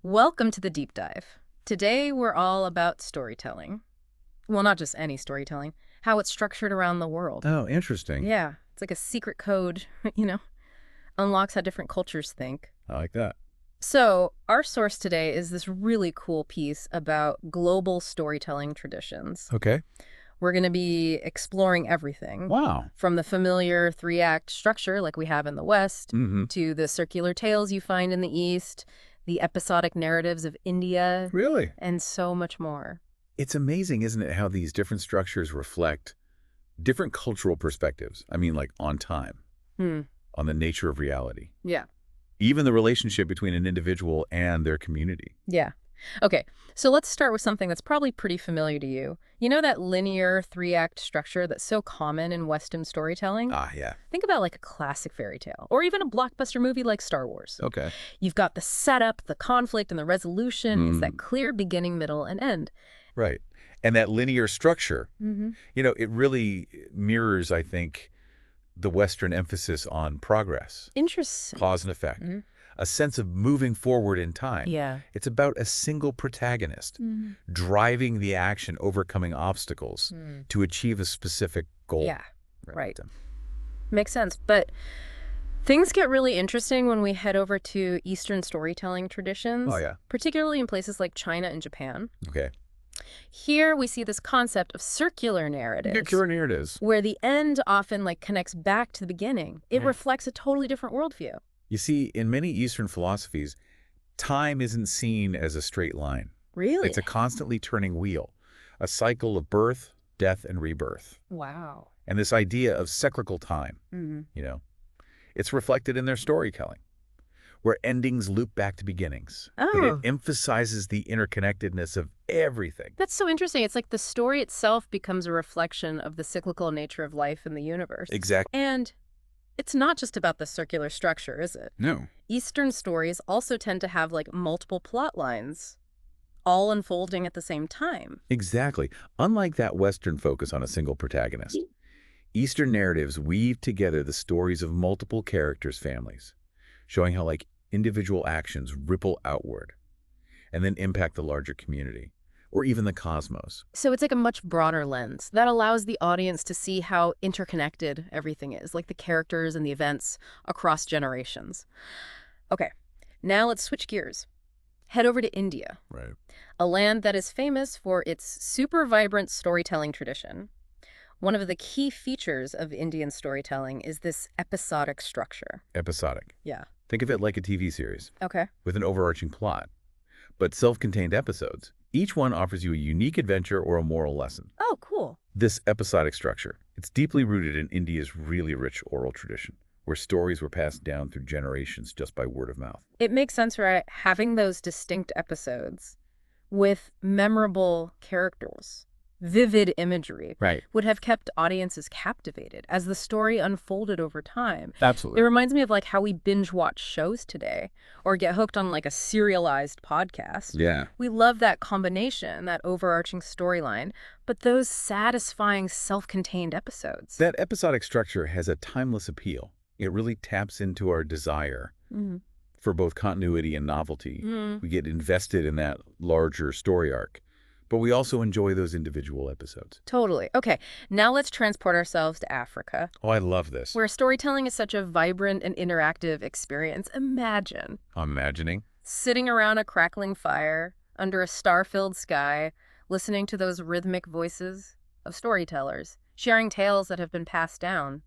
Welcome to the deep dive. Today we're all about storytelling. Well, not just any storytelling, how it's structured around the world. Oh, interesting. Yeah, it's like a secret code, you know, unlocks how different cultures think. I like that. So, our source today is this really cool piece about global storytelling traditions. Okay. We're going to be exploring everything Wow. from the familiar three-act structure like we have in the West Mm-hmm. to the circular tales you find in the East, the episodic narratives of India, Really? and so much more. It's amazing, isn't it, how these different structures reflect different cultural perspectives. I mean, like on time, Hmm. on the nature of reality, Yeah. even the relationship between an individual and their community. Yeah. Okay, so let's start with something that's probably pretty familiar to you. You know that linear three-act structure that's so common in Western storytelling? Ah, yeah. Think about like a classic fairy tale, or even a blockbuster movie like Star Wars. Okay. You've got the setup, the conflict, and the resolution. It's that Mm, clear beginning, middle, and end. right. And that linear structure, Mm-hmm. it really mirrors, I think, the Western emphasis on progress, Interesting. cause and effect, Mhm. a sense of moving forward in time. Yeah. It's about a single protagonist Mhm. driving the action, overcoming obstacles Mm. to achieve a specific goal. Yeah, right. Makes sense. But things get really interesting when we head over to Eastern storytelling traditions, Oh, yeah. particularly in places like China and Japan. Okay. Here we see this concept of circular narratives, Circular narratives. where the end often connects back to the beginning. It Yeah. reflects a totally different worldview. You see, in many Eastern philosophies, time isn't seen as a straight line. Really? It's a constantly turning wheel, a cycle of birth, death, and rebirth. Wow. And this idea of cyclical time, Mm-hmm. it's reflected in their storytelling, where endings loop back to beginnings. But it Oh, emphasizes the interconnectedness of everything. that's so interesting. It's like the story itself becomes a reflection of the cyclical nature of life in the universe. Exactly. And it's not just about the circular structure, is it? No. Eastern stories also tend to have multiple plot lines, all unfolding at the same time. Exactly. Unlike that Western focus on a single protagonist, Eastern narratives weave together the stories of multiple characters' families, showing how individual actions ripple outward and then impact the larger community or even the cosmos. So it's like a much broader lens that allows the audience to see how interconnected everything is, like the characters and the events across generations. Okay, now let's switch gears. Head over to India, Right. a land that is famous for its super vibrant storytelling tradition. One of the key features of Indian storytelling is this episodic structure. Episodic. Yeah. Think of it like a TV series Okay. with an overarching plot, but self-contained episodes. Each one offers you a unique adventure or a moral lesson. Oh, cool. This episodic structure, it's deeply rooted in India's really rich oral tradition, where stories were passed down through generations just by word of mouth. It makes sense, right? Having those distinct episodes with memorable characters, vivid imagery, Right. would have kept audiences captivated as the story unfolded over time. It Absolutely. reminds me of how we binge watch shows today or get hooked on a serialized podcast. Yeah. We love that combination, that overarching storyline, but those satisfying self-contained episodes. That episodic structure has a timeless appeal. It really taps into our desire Mhm. for both continuity and novelty. Mm. We get invested in that larger story arc, but we also enjoy those individual episodes. Totally. Okay, now let's transport ourselves to Africa, Oh, I love this. where storytelling is such a vibrant and interactive experience. Imagine I'm imagining. sitting around a crackling fire under a star-filled sky, listening to those rhythmic voices of storytellers, sharing tales that have been passed down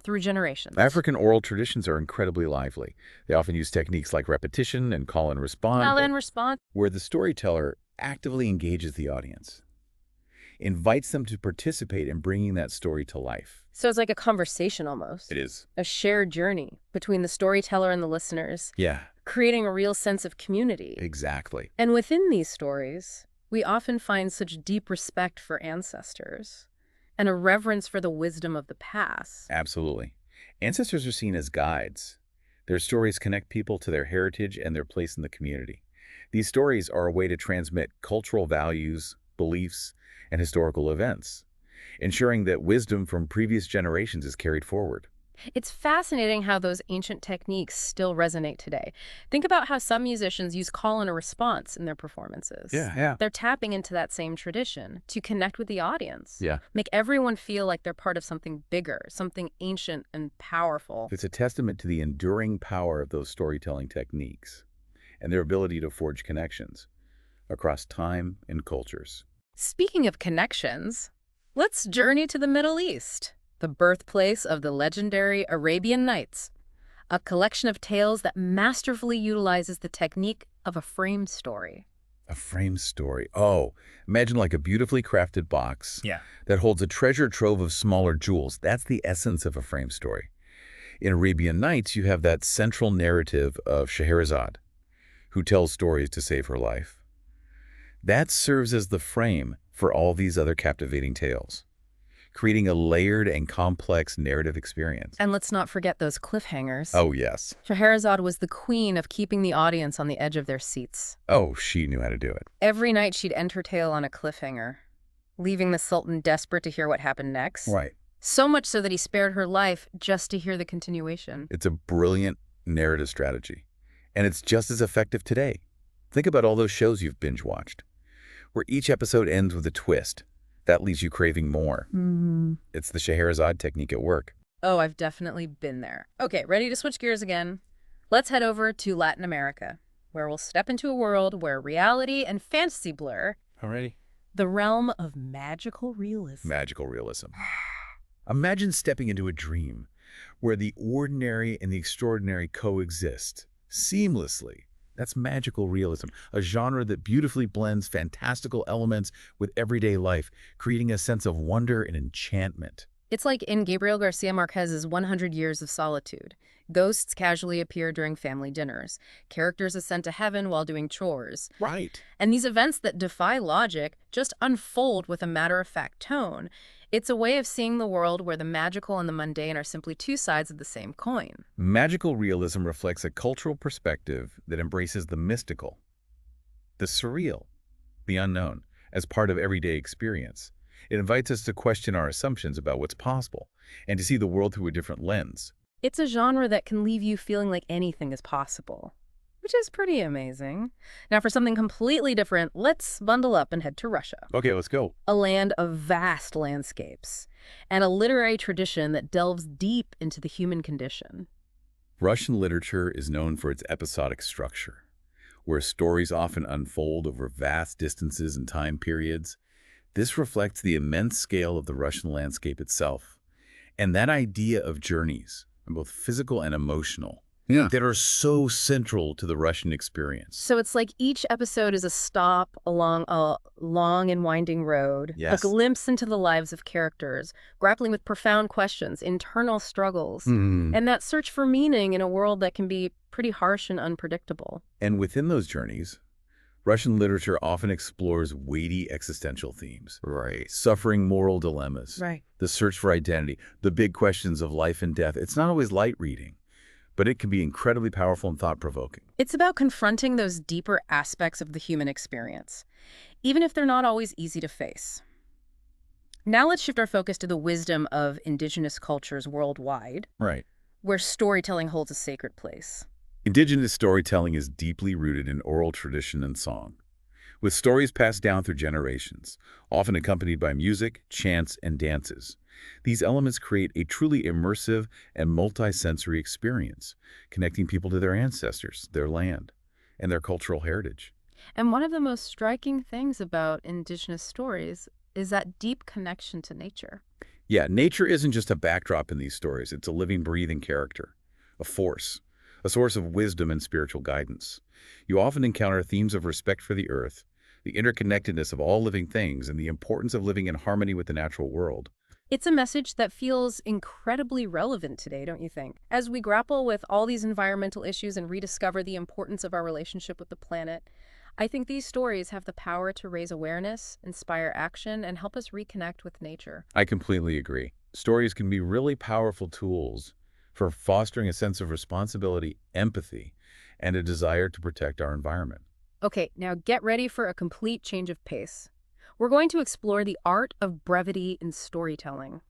through generations. African oral traditions are incredibly lively. They often use techniques like repetition and call and respond, Call and response. where the storyteller actively engages the audience, invites them to participate in bringing that story to life. So it's like a conversation almost, It is. a shared journey between the storyteller and the listeners, Yeah, creating a real sense of community. exactly. And within these stories, we often find such deep respect for ancestors and a reverence for the wisdom of the past. Absolutely. Ancestors are seen as guides. Their stories connect people to their heritage and their place in the community. These stories are a way to transmit cultural values, beliefs, and historical events, ensuring that wisdom from previous generations is carried forward. It's fascinating how those ancient techniques still resonate today. Think about how some musicians use call and a response in their performances. Yeah. They're tapping into that same tradition to connect with the audience, Yeah. make everyone feel like they're part of something bigger, something ancient and powerful. It's a testament to the enduring power of those storytelling techniques and their ability to forge connections across time and cultures. Speaking of connections, let's journey to the Middle East, the birthplace of the legendary Arabian Nights, a collection of tales that masterfully utilizes the technique of a framed story. A frame story. Oh, imagine like a beautifully crafted box Yeah. that holds a treasure trove of smaller jewels. That's the essence of a frame story. In Arabian Nights, you have that central narrative of Scheherazade, who tells stories to save her life. That serves as the frame for all these other captivating tales, creating a layered and complex narrative experience. And let's not forget those cliffhangers. Oh, yes. Scheherazade was the queen of keeping the audience on the edge of their seats. Oh, she knew how to do it. Every night she'd end her tale on a cliffhanger, leaving the Sultan desperate to hear what happened next. Right. So much so that he spared her life just to hear the continuation. It's a brilliant narrative strategy, and it's just as effective today. Think about all those shows you've binge-watched, where each episode ends with a twist that leaves you craving more. It's the Scheherazade technique at work. Oh, I've definitely been there. Okay, ready to switch gears again? Let's head over to Latin America, where we'll step into a world where reality and fantasy blur, Alrighty. the realm of magical realism. Magical realism. Imagine stepping into a dream where the ordinary and the extraordinary coexist seamlessly. That's magical realism, a genre that beautifully blends fantastical elements with everyday life, creating a sense of wonder and enchantment. It's like in Gabriel Garcia Marquez's 100 Years of Solitude. Ghosts casually appear during family dinners. Characters are sent to heaven while doing chores. Right. And these events that defy logic just unfold with a matter-of-fact tone. It's a way of seeing the world where the magical and the mundane are simply two sides of the same coin. Magical realism reflects a cultural perspective that embraces the mystical, the surreal, the unknown, as part of everyday experience. It invites us to question our assumptions about what's possible and to see the world through a different lens. It's a genre that can leave you feeling like anything is possible, which is pretty amazing. Now, for something completely different, let's bundle up and head to Russia. Okay, let's go. A land of vast landscapes and a literary tradition that delves deep into the human condition. Russian literature is known for its episodic structure, where stories often unfold over vast distances and time periods. This reflects the immense scale of the Russian landscape itself, and that idea of journeys, both physical and emotional, that are so central to the Russian experience. So it's like each episode is a stop along a long and winding road, Yes. a glimpse into the lives of characters, grappling with profound questions, internal struggles, Mm. and that search for meaning in a world that can be pretty harsh and unpredictable. And within those journeys, Russian literature often explores weighty existential themes. Right. Suffering moral dilemmas, Right. the search for identity, the big questions of life and death. It's not always light reading, but it can be incredibly powerful and thought-provoking. It's about confronting those deeper aspects of the human experience, even if they're not always easy to face. Now let's shift our focus to the wisdom of indigenous cultures worldwide, Right. where storytelling holds a sacred place. Indigenous storytelling is deeply rooted in oral tradition and song, with stories passed down through generations, often accompanied by music, chants, and dances. These elements create a truly immersive and multi-sensory experience, connecting people to their ancestors, their land, and their cultural heritage. And one of the most striking things about indigenous stories is that deep connection to nature. Yeah, nature isn't just a backdrop in these stories. It's a living, breathing character, a force, a source of wisdom and spiritual guidance. You often encounter themes of respect for the earth, the interconnectedness of all living things, and the importance of living in harmony with the natural world. It's a message that feels incredibly relevant today, don't you think? As we grapple with all these environmental issues and rediscover the importance of our relationship with the planet, I think these stories have the power to raise awareness, inspire action, and help us reconnect with nature. I completely agree. Stories can be really powerful tools for fostering a sense of responsibility, empathy, and a desire to protect our environment. Okay, now get ready for a complete change of pace. We're going to explore the art of brevity in storytelling.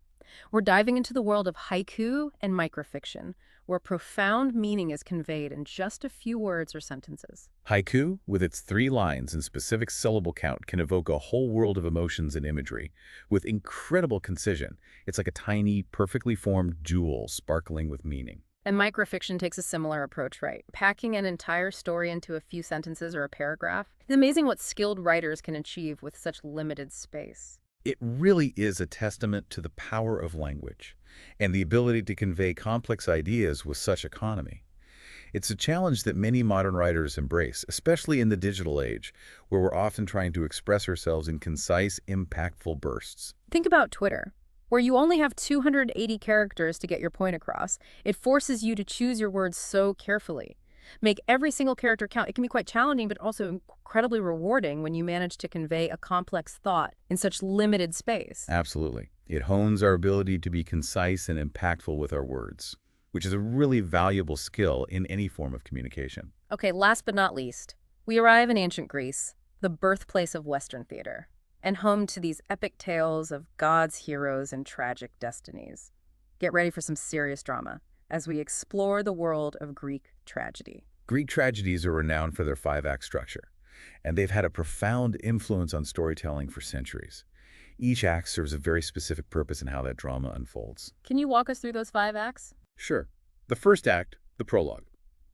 We're diving into the world of haiku and microfiction, where profound meaning is conveyed in just a few words or sentences. Haiku, with its 3 lines and specific syllable count, can evoke a whole world of emotions and imagery with incredible concision. It's like a tiny, perfectly formed jewel sparkling with meaning. And microfiction takes a similar approach, right? Packing an entire story into a few sentences or a paragraph. It's amazing what skilled writers can achieve with such limited space. It really is a testament to the power of language and the ability to convey complex ideas with such economy. It's a challenge that many modern writers embrace, especially in the digital age, where we're often trying to express ourselves in concise, impactful bursts. Think about Twitter, where you only have 280 characters to get your point across. It forces you to choose your words so carefully. Make every single character count. It can be quite challenging, but also incredibly rewarding when you manage to convey a complex thought in such limited space. Absolutely. It hones our ability to be concise and impactful with our words, which is a really valuable skill in any form of communication. Okay, last but not least, we arrive in ancient Greece, the birthplace of Western theater, and home to these epic tales of gods, heroes, and tragic destinies. Get ready for some serious drama as we explore the world of Greek tragedy. Greek tragedies are renowned for their 5-act structure, and they've had a profound influence on storytelling for centuries. Each act serves a very specific purpose in how that drama unfolds. Can you walk us through those 5 acts? Sure. The first act, the prologue.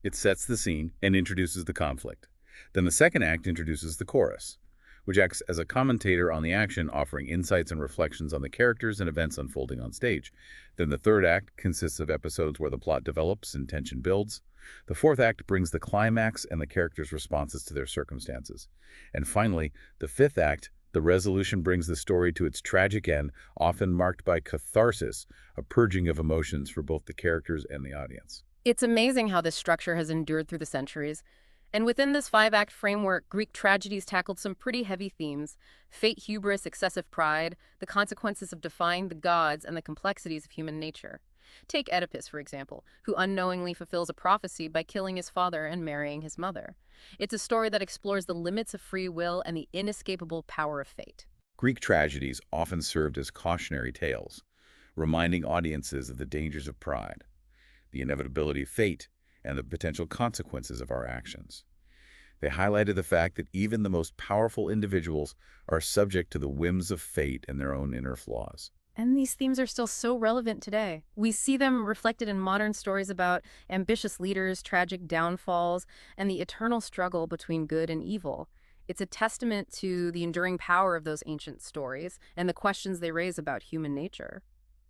It sets the scene and introduces the conflict. Then the second act introduces the chorus, which acts as a commentator on the action, offering insights and reflections on the characters and events unfolding on stage. Then the third act consists of episodes where the plot develops and tension builds. The fourth act brings the climax and the characters' responses to their circumstances. And finally, the fifth act, the resolution, brings the story to its tragic end, often marked by catharsis, a purging of emotions for both the characters and the audience. It's amazing how this structure has endured through the centuries. And within this 5-act framework, Greek tragedies tackled some pretty heavy themes: fate, hubris, excessive pride, the consequences of defying the gods, and the complexities of human nature. Take Oedipus, for example, who unknowingly fulfills a prophecy by killing his father and marrying his mother. It's a story that explores the limits of free will and the inescapable power of fate. Greek tragedies often served as cautionary tales, reminding audiences of the dangers of pride, the inevitability of fate, and the potential consequences of our actions. They highlighted the fact that even the most powerful individuals are subject to the whims of fate and their own inner flaws. And these themes are still so relevant today. We see them reflected in modern stories about ambitious leaders, tragic downfalls, and the eternal struggle between good and evil. It's a testament to the enduring power of those ancient stories and the questions they raise about human nature.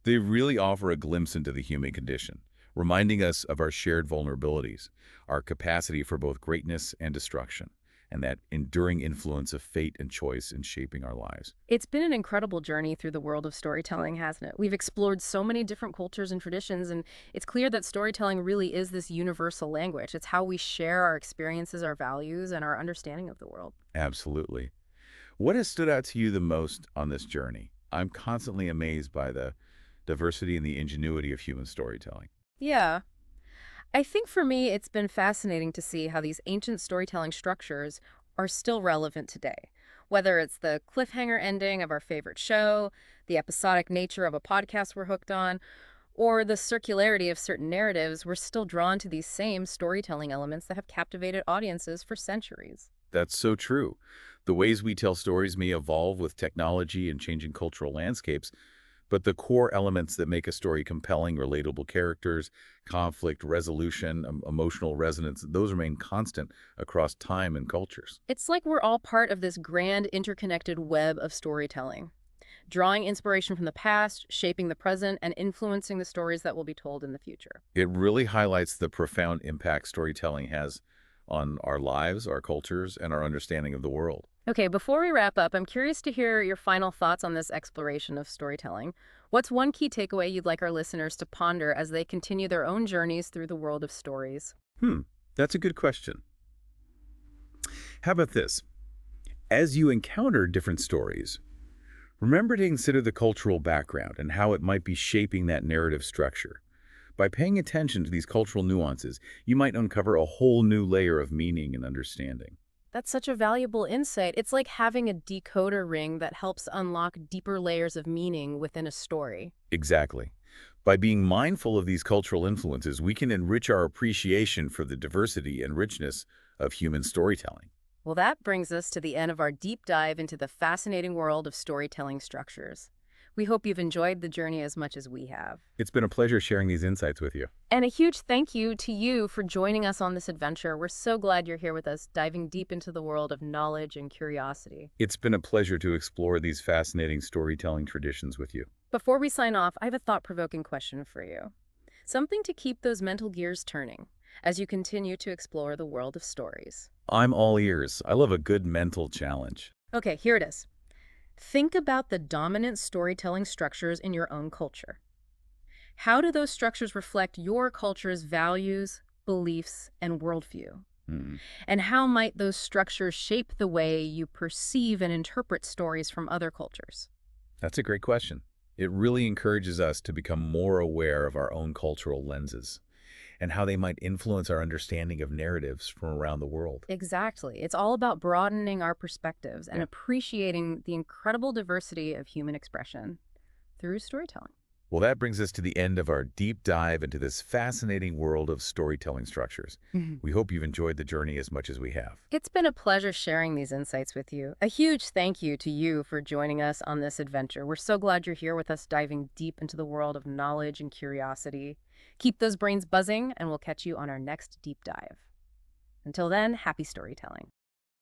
They really offer a glimpse into the human condition, reminding us of our shared vulnerabilities, our capacity for both greatness and destruction, and that enduring influence of fate and choice in shaping our lives. It's been an incredible journey through the world of storytelling, hasn't it? We've explored so many different cultures and traditions, and it's clear that storytelling really is this universal language. It's how we share our experiences, our values, and our understanding of the world. Absolutely. What has stood out to you the most on this journey? I'm constantly amazed by the diversity and the ingenuity of human storytelling. Yeah. I think for me, it's been fascinating to see how these ancient storytelling structures are still relevant today. Whether it's the cliffhanger ending of our favorite show, the episodic nature of a podcast we're hooked on, or the circularity of certain narratives, we're still drawn to these same storytelling elements that have captivated audiences for centuries. That's so true. The ways we tell stories may evolve with technology and changing cultural landscapes, but the core elements that make a story compelling, relatable characters, conflict resolution, emotional resonance, those remain constant across time and cultures. It's like we're all part of this grand interconnected web of storytelling, drawing inspiration from the past, shaping the present, and influencing the stories that will be told in the future. It really highlights the profound impact storytelling has on our lives, our cultures, and our understanding of the world. Okay, before we wrap up, I'm curious to hear your final thoughts on this exploration of storytelling. What's one key takeaway you'd like our listeners to ponder as they continue their own journeys through the world of stories? That's a good question. How about this? As you encounter different stories, remember to consider the cultural background and how it might be shaping that narrative structure. By paying attention to these cultural nuances, you might uncover a whole new layer of meaning and understanding. That's such a valuable insight. It's like having a decoder ring that helps unlock deeper layers of meaning within a story. Exactly. By being mindful of these cultural influences, we can enrich our appreciation for the diversity and richness of human storytelling. Well, that brings us to the end of our deep dive into the fascinating world of storytelling structures. We hope you've enjoyed the journey as much as we have. It's been a pleasure sharing these insights with you. And a huge thank you to you for joining us on this adventure. We're so glad you're here with us, diving deep into the world of knowledge and curiosity. It's been a pleasure to explore these fascinating storytelling traditions with you. Before we sign off, I have a thought-provoking question for you. Something to keep those mental gears turning as you continue to explore the world of stories. I'm all ears. I love a good mental challenge. Okay, here it is. Think about the dominant storytelling structures in your own culture. How do those structures reflect your culture's values, beliefs, and worldview? Hmm. And how might those structures shape the way you perceive and interpret stories from other cultures? That's a great question. It really encourages us to become more aware of our own cultural lenses and how they might influence our understanding of narratives from around the world. Exactly. It's all about broadening our perspectives and Yeah. appreciating the incredible diversity of human expression through storytelling. Well, that brings us to the end of our deep dive into this fascinating world of storytelling structures. We hope you've enjoyed the journey as much as we have. It's been a pleasure sharing these insights with you. A huge thank you to you for joining us on this adventure. We're so glad you're here with us, diving deep into the world of knowledge and curiosity. Keep those brains buzzing, and we'll catch you on our next deep dive. Until then, happy storytelling.